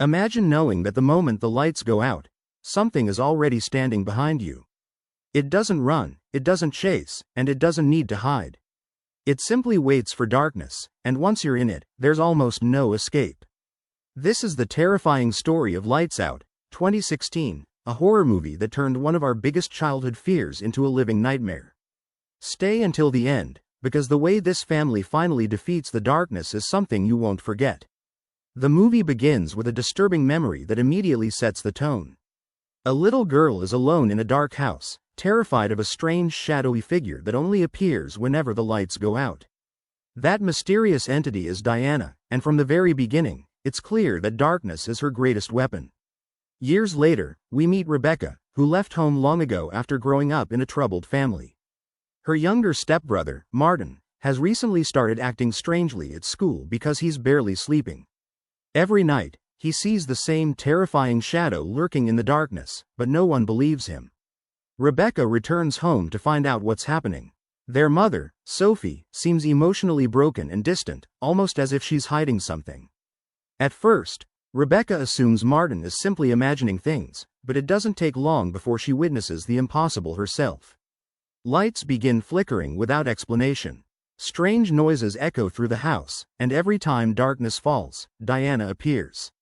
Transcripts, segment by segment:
Imagine knowing that the moment the lights go out, something is already standing behind you. It doesn't run, it doesn't chase, and it doesn't need to hide. It simply waits for darkness, and once you're in it, there's almost no escape. This is the terrifying story of Lights Out, 2016, a horror movie that turned one of our biggest childhood fears into a living nightmare. Stay until the end, because the way this family finally defeats the darkness is something you won't forget. The movie begins with a disturbing memory that immediately sets the tone. A little girl is alone in a dark house, terrified of a strange shadowy figure that only appears whenever the lights go out. That mysterious entity is Diana, and from the very beginning, it's clear that darkness is her greatest weapon. Years later, we meet Rebecca, who left home long ago after growing up in a troubled family. Her younger stepbrother, Martin, has recently started acting strangely at school because he's barely sleeping. Every night, he sees the same terrifying shadow lurking in the darkness, but no one believes him. Rebecca returns home to find out what's happening. Their mother, Sophie, seems emotionally broken and distant, almost as if she's hiding something. At first, Rebecca assumes Martin is simply imagining things, but it doesn't take long before she witnesses the impossible herself. Lights begin flickering without explanation. Strange noises echo through the house, and every time darkness falls, Diana appears.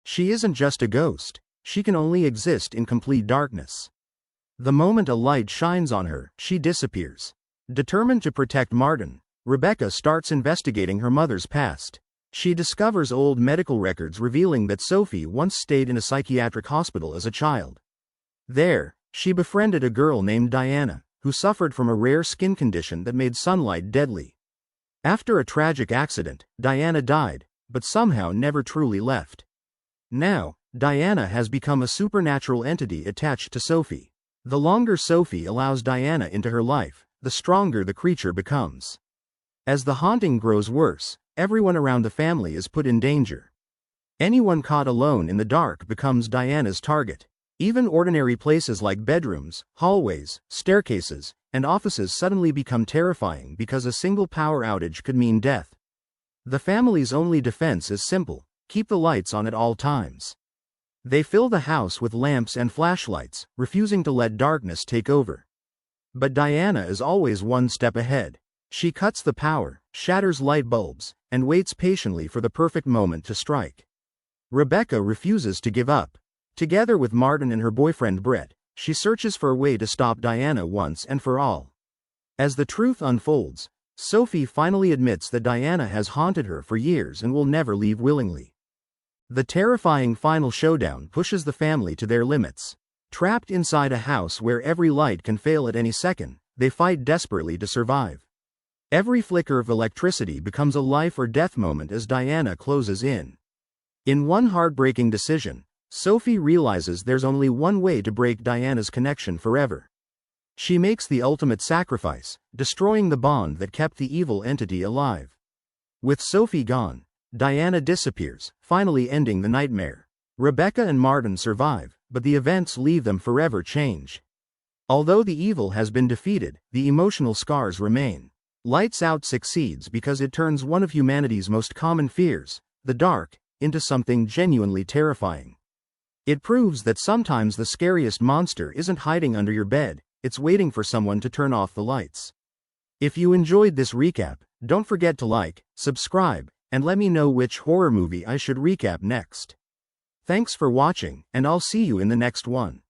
She isn't just a ghost, she can only exist in complete darkness. The moment a light shines on her, she disappears. Determined to protect Martin, Rebecca starts investigating her mother's past. She discovers old medical records revealing that Sophie once stayed in a psychiatric hospital as a child. There, she befriended a girl named Diana, who suffered from a rare skin condition that made sunlight deadly. After a tragic accident, Diana died, but somehow never truly left. Now, Diana has become a supernatural entity attached to Sophie. The longer Sophie allows Diana into her life, the stronger the creature becomes. As the haunting grows worse, everyone around the family is put in danger. Anyone caught alone in the dark becomes Diana's target. Even ordinary places like bedrooms, hallways, staircases, and offices suddenly become terrifying because a single power outage could mean death. The family's only defense is simple: keep the lights on at all times. They fill the house with lamps and flashlights, refusing to let darkness take over. But Diana is always one step ahead. She cuts the power, shatters light bulbs, and waits patiently for the perfect moment to strike. Rebecca refuses to give up. Together with Martin and her boyfriend Brett, she searches for a way to stop Diana once and for all. As the truth unfolds, Sophie finally admits that Diana has haunted her for years and will never leave willingly. The terrifying final showdown pushes the family to their limits. Trapped inside a house where every light can fail at any second, they fight desperately to survive. Every flicker of electricity becomes a life or death moment as Diana closes in. In one heartbreaking decision, Sophie realizes there's only one way to break Diana's connection forever. She makes the ultimate sacrifice, destroying the bond that kept the evil entity alive. With Sophie gone, Diana disappears, finally ending the nightmare. Rebecca and Martin survive, but the events leave them forever changed. Although the evil has been defeated, the emotional scars remain. Lights Out succeeds because it turns one of humanity's most common fears, the dark, into something genuinely terrifying. It proves that sometimes the scariest monster isn't hiding under your bed, it's waiting for someone to turn off the lights. If you enjoyed this recap, don't forget to like, subscribe, and let me know which horror movie I should recap next. Thanks for watching, and I'll see you in the next one.